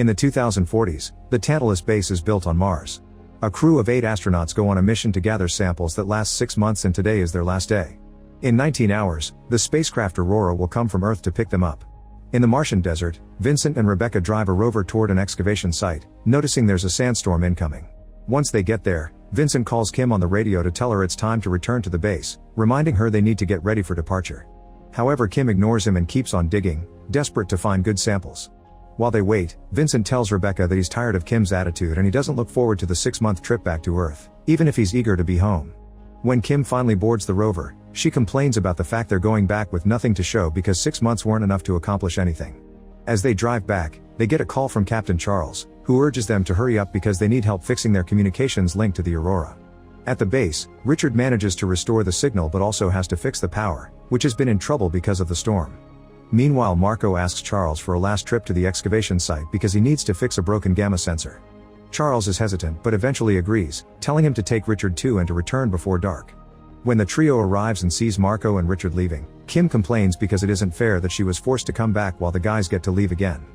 In the 2040s, the Tantalus base is built on Mars. A crew of 8 astronauts go on a mission to gather samples that last 6 months, and today is their last day. In 19 hours, the spacecraft Aurora will come from Earth to pick them up. In the Martian desert, Vincent and Rebecca drive a rover toward an excavation site, noticing there's a sandstorm incoming. Once they get there, Vincent calls Kim on the radio to tell her it's time to return to the base, reminding her they need to get ready for departure. However, Kim ignores him and keeps on digging, desperate to find good samples. While they wait, Vincent tells Rebecca that he's tired of Kim's attitude and he doesn't look forward to the 6-month trip back to Earth, even if he's eager to be home. When Kim finally boards the rover, she complains about the fact they're going back with nothing to show because 6 months weren't enough to accomplish anything. As they drive back, they get a call from Captain Charles, who urges them to hurry up because they need help fixing their communications link to the Aurora. At the base, Richard manages to restore the signal but also has to fix the power, which has been in trouble because of the storm. Meanwhile, Marco asks Charles for a last trip to the excavation site because he needs to fix a broken gamma sensor. Charles is hesitant but eventually agrees, telling him to take Richard too and to return before dark. When the trio arrives and sees Marco and Richard leaving, Kim complains because it isn't fair that she was forced to come back while the guys get to leave again.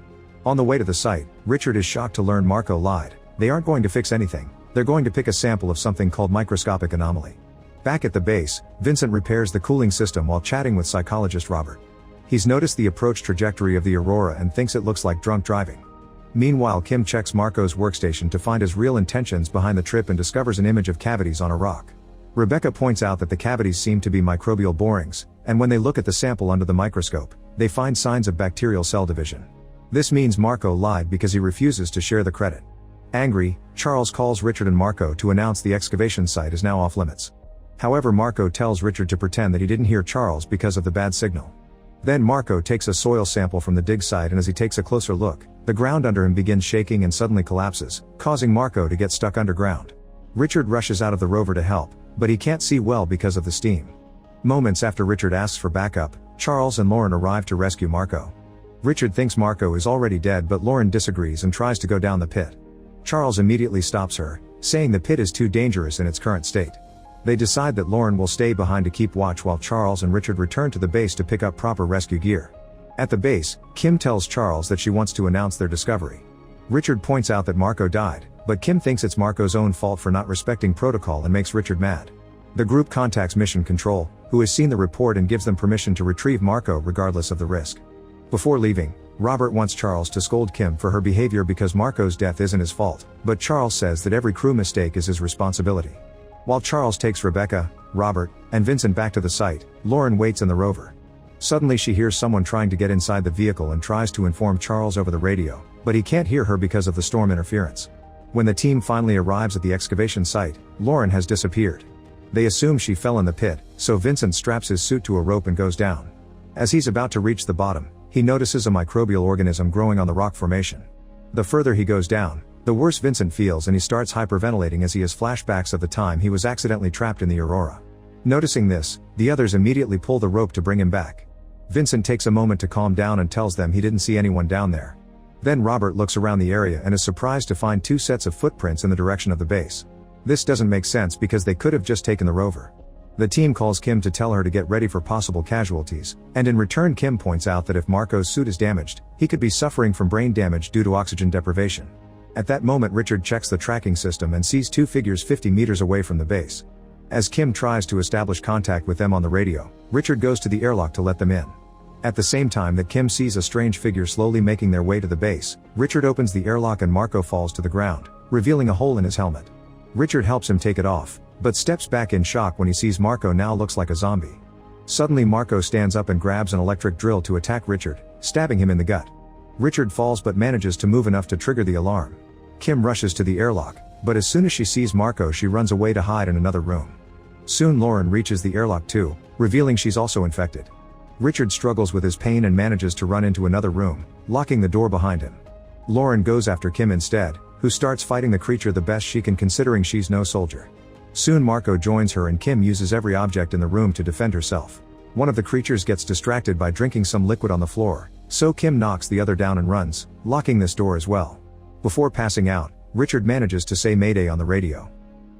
On the way to the site, Richard is shocked to learn Marco lied. They aren't going to fix anything, they're going to pick a sample of something called microscopic anomaly. Back at the base, Vincent repairs the cooling system while chatting with psychologist Robert. He's noticed the approach trajectory of the Aurora and thinks it looks like drunk driving. Meanwhile, Kim checks Marco's workstation to find his real intentions behind the trip and discovers an image of cavities on a rock. Rebecca points out that the cavities seem to be microbial borings, and when they look at the sample under the microscope, they find signs of bacterial cell division. This means Marco lied because he refuses to share the credit. Angry, Charles calls Richard and Marco to announce the excavation site is now off limits. However, Marco tells Richard to pretend that he didn't hear Charles because of the bad signal. Then Marco takes a soil sample from the dig site, and as he takes a closer look, the ground under him begins shaking and suddenly collapses, causing Marco to get stuck underground. Richard rushes out of the rover to help, but he can't see well because of the steam. Moments after Richard asks for backup, Charles and Lauren arrive to rescue Marco. Richard thinks Marco is already dead, but Lauren disagrees and tries to go down the pit. Charles immediately stops her, saying the pit is too dangerous in its current state. They decide that Lauren will stay behind to keep watch while Charles and Richard return to the base to pick up proper rescue gear. At the base, Kim tells Charles that she wants to announce their discovery. Richard points out that Marco died, but Kim thinks it's Marco's own fault for not respecting protocol and makes Richard mad. The group contacts Mission Control, who has seen the report and gives them permission to retrieve Marco regardless of the risk. Before leaving, Robert wants Charles to scold Kim for her behavior because Marco's death isn't his fault, but Charles says that every crew mistake is his responsibility. While Charles takes Rebecca, Robert, and Vincent back to the site, Lauren waits in the rover. Suddenly she hears someone trying to get inside the vehicle and tries to inform Charles over the radio, but he can't hear her because of the storm interference. When the team finally arrives at the excavation site, Lauren has disappeared. They assume she fell in the pit, so Vincent straps his suit to a rope and goes down. As he's about to reach the bottom, he notices a microbial organism growing on the rock formation. The further he goes down, the worse Vincent feels, and he starts hyperventilating as he has flashbacks of the time he was accidentally trapped in the Aurora. Noticing this, the others immediately pull the rope to bring him back. Vincent takes a moment to calm down and tells them he didn't see anyone down there. Then Robert looks around the area and is surprised to find 2 sets of footprints in the direction of the base. This doesn't make sense because they could have just taken the rover. The team calls Kim to tell her to get ready for possible casualties, and in return Kim points out that if Marco's suit is damaged, he could be suffering from brain damage due to oxygen deprivation. At that moment, Richard checks the tracking system and sees 2 figures 50 meters away from the base. As Kim tries to establish contact with them on the radio, Richard goes to the airlock to let them in. At the same time that Kim sees a strange figure slowly making their way to the base, Richard opens the airlock and Marco falls to the ground, revealing a hole in his helmet. Richard helps him take it off, but steps back in shock when he sees Marco now looks like a zombie. Suddenly Marco stands up and grabs an electric drill to attack Richard, stabbing him in the gut. Richard falls but manages to move enough to trigger the alarm. Kim rushes to the airlock, but as soon as she sees Marco she runs away to hide in another room. Soon Lauren reaches the airlock too, revealing she's also infected. Richard struggles with his pain and manages to run into another room, locking the door behind him. Lauren goes after Kim instead, who starts fighting the creature the best she can considering she's no soldier. Soon Marco joins her and Kim uses every object in the room to defend herself. One of the creatures gets distracted by drinking some liquid on the floor, so Kim knocks the other down and runs, locking this door as well. Before passing out, Richard manages to say Mayday on the radio.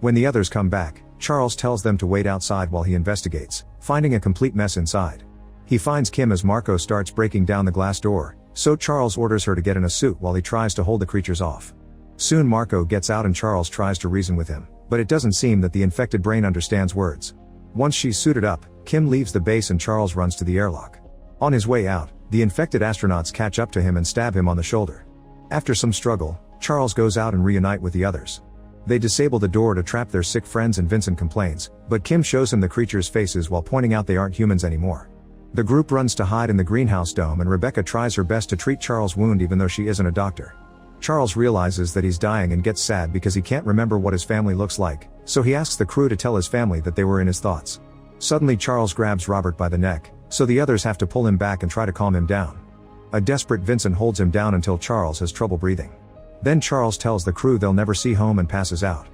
When the others come back, Charles tells them to wait outside while he investigates, finding a complete mess inside. He finds Kim as Marco starts breaking down the glass door, so Charles orders her to get in a suit while he tries to hold the creatures off. Soon Marco gets out and Charles tries to reason with him, but it doesn't seem that the infected brain understands words. Once she's suited up, Kim leaves the base and Charles runs to the airlock. On his way out, the infected astronauts catch up to him and stab him on the shoulder. After some struggle, Charles goes out and reunite with the others. They disable the door to trap their sick friends and Vincent complains, but Kim shows him the creatures' faces while pointing out they aren't humans anymore. The group runs to hide in the greenhouse dome and Rebecca tries her best to treat Charles' wound even though she isn't a doctor. Charles realizes that he's dying and gets sad because he can't remember what his family looks like, so he asks the crew to tell his family that they were in his thoughts. Suddenly Charles grabs Robert by the neck, so the others have to pull him back and try to calm him down. A desperate Vincent holds him down until Charles has trouble breathing. Then Charles tells the crew they'll never see home and passes out.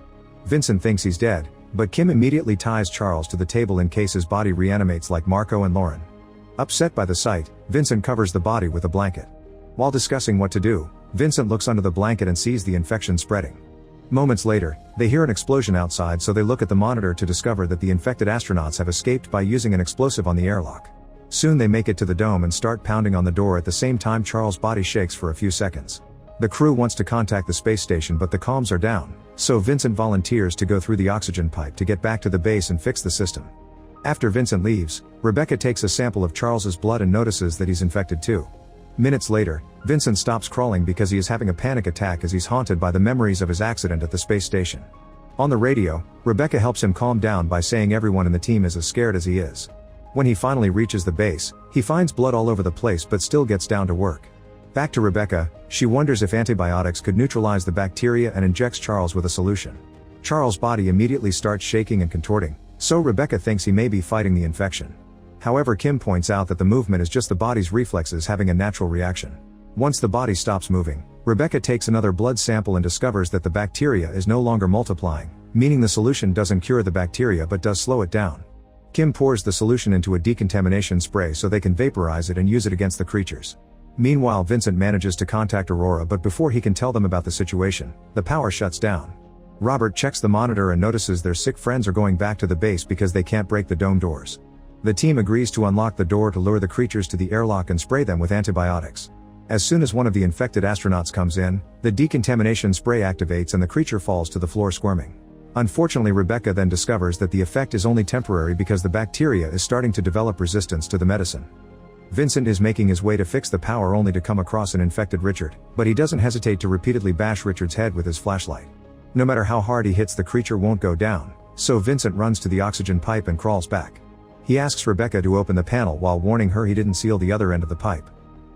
Vincent thinks he's dead, but Kim immediately ties Charles to the table in case his body reanimates like Marco and Lauren. Upset by the sight, Vincent covers the body with a blanket. While discussing what to do, Vincent looks under the blanket and sees the infection spreading. Moments later, they hear an explosion outside, so they look at the monitor to discover that the infected astronauts have escaped by using an explosive on the airlock. Soon they make it to the dome and start pounding on the door. At the same time Charles' body shakes for a few seconds. The crew wants to contact the space station but the comms are down, so Vincent volunteers to go through the oxygen pipe to get back to the base and fix the system. After Vincent leaves, Rebecca takes a sample of Charles's blood and notices that he's infected too. Minutes later, Vincent stops crawling because he is having a panic attack as he's haunted by the memories of his accident at the space station. On the radio, Rebecca helps him calm down by saying everyone in the team is as scared as he is. When he finally reaches the base, he finds blood all over the place but still gets down to work. Back to Rebecca, she wonders if antibiotics could neutralize the bacteria and injects Charles with a solution. Charles' body immediately starts shaking and contorting, so Rebecca thinks he may be fighting the infection. However, Kim points out that the movement is just the body's reflexes having a natural reaction. Once the body stops moving, Rebecca takes another blood sample and discovers that the bacteria is no longer multiplying, meaning the solution doesn't cure the bacteria but does slow it down. Kim pours the solution into a decontamination spray so they can vaporize it and use it against the creatures. Meanwhile, Vincent manages to contact Aurora, but before he can tell them about the situation, the power shuts down. Robert checks the monitor and notices their sick friends are going back to the base because they can't break the dome doors. The team agrees to unlock the door to lure the creatures to the airlock and spray them with antibiotics. As soon as one of the infected astronauts comes in, the decontamination spray activates and the creature falls to the floor squirming. Unfortunately, Rebecca then discovers that the effect is only temporary because the bacteria is starting to develop resistance to the medicine. Vincent is making his way to fix the power only to come across an infected Richard, but he doesn't hesitate to repeatedly bash Richard's head with his flashlight. No matter how hard he hits, the creature won't go down, so Vincent runs to the oxygen pipe and crawls back. He asks Rebecca to open the panel while warning her he didn't seal the other end of the pipe.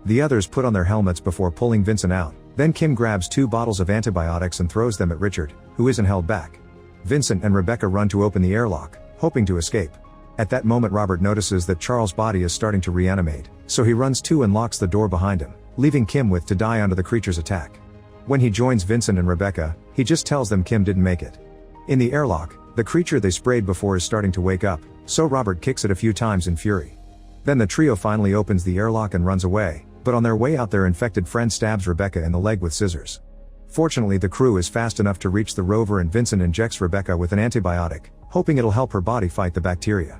The others put on their helmets before pulling Vincent out, then Kim grabs 2 bottles of antibiotics and throws them at Richard, who isn't held back. Vincent and Rebecca run to open the airlock, hoping to escape. At that moment Robert notices that Charles' body is starting to reanimate, so he runs to and locks the door behind him, leaving Kim with to die under the creature's attack. When he joins Vincent and Rebecca, he just tells them Kim didn't make it. In the airlock, the creature they sprayed before is starting to wake up, so Robert kicks it a few times in fury. Then the trio finally opens the airlock and runs away, but on their way out their infected friend stabs Rebecca in the leg with scissors. Fortunately, the crew is fast enough to reach the rover and Vincent injects Rebecca with an antibiotic, hoping it'll help her body fight the bacteria.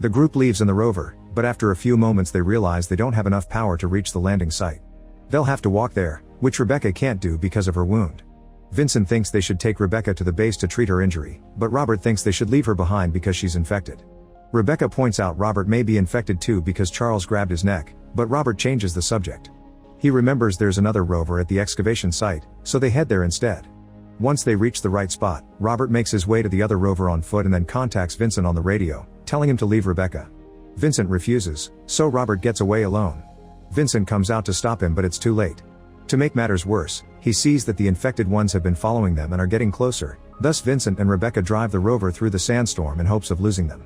The group leaves in the rover, but after a few moments they realize they don't have enough power to reach the landing site. They'll have to walk there, which Rebecca can't do because of her wound. Vincent thinks they should take Rebecca to the base to treat her injury, but Robert thinks they should leave her behind because she's infected. Rebecca points out Robert may be infected too because Charles grabbed his neck, but Robert changes the subject. He remembers there's another rover at the excavation site, so they head there instead. Once they reach the right spot, Robert makes his way to the other rover on foot and then contacts Vincent on the radio, telling him to leave Rebecca. Vincent refuses, so Robert gets away alone. Vincent comes out to stop him, but it's too late. To make matters worse, he sees that the infected ones have been following them and are getting closer, thus Vincent and Rebecca drive the rover through the sandstorm in hopes of losing them.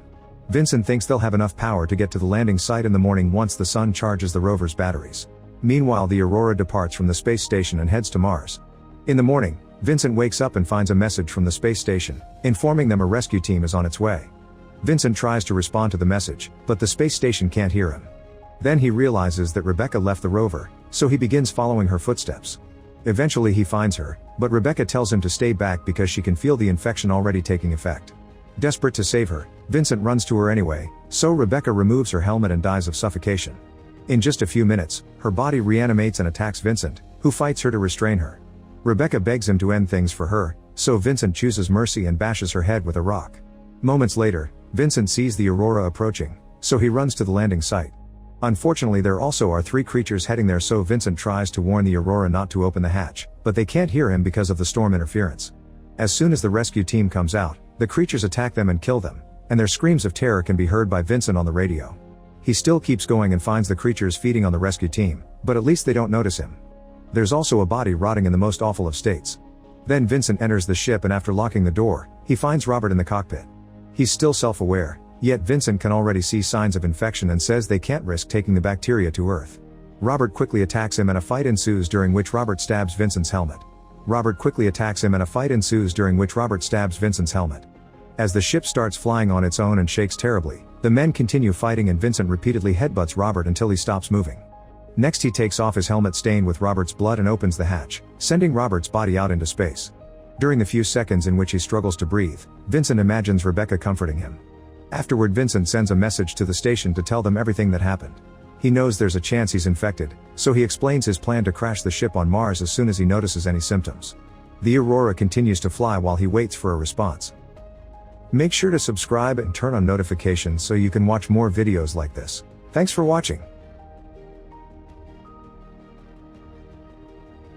Vincent thinks they'll have enough power to get to the landing site in the morning once the sun charges the rover's batteries. Meanwhile, the Aurora departs from the space station and heads to Mars. In the morning, Vincent wakes up and finds a message from the space station, informing them a rescue team is on its way. Vincent tries to respond to the message, but the space station can't hear him. Then he realizes that Rebecca left the rover, so he begins following her footsteps. Eventually he finds her, but Rebecca tells him to stay back because she can feel the infection already taking effect. Desperate to save her, Vincent runs to her anyway, so Rebecca removes her helmet and dies of suffocation. In just a few minutes, her body reanimates and attacks Vincent, who fights her to restrain her. Rebecca begs him to end things for her, so Vincent chooses mercy and bashes her head with a rock. Moments later, Vincent sees the Aurora approaching, so he runs to the landing site. Unfortunately, there also are 3 creatures heading there, so Vincent tries to warn the Aurora not to open the hatch, but they can't hear him because of the storm interference. As soon as the rescue team comes out, the creatures attack them and kill them, and their screams of terror can be heard by Vincent on the radio. He still keeps going and finds the creatures feeding on the rescue team, but at least they don't notice him. There's also a body rotting in the most awful of states. Then Vincent enters the ship, and after locking the door, he finds Robert in the cockpit. He's still self-aware, yet Vincent can already see signs of infection and says they can't risk taking the bacteria to Earth. Robert quickly attacks him and a fight ensues, during which Robert stabs Vincent's helmet. As the ship starts flying on its own and shakes terribly, the men continue fighting and Vincent repeatedly headbutts Robert until he stops moving. Next he takes off his helmet stained with Robert's blood and opens the hatch, sending Robert's body out into space. During the few seconds in which he struggles to breathe, Vincent imagines Rebecca comforting him. Afterward, Vincent sends a message to the station to tell them everything that happened. He knows there's a chance he's infected, so he explains his plan to crash the ship on Mars as soon as he notices any symptoms. The Aurora continues to fly while he waits for a response. Make sure to subscribe and turn on notifications so you can watch more videos like this. Thanks for watching.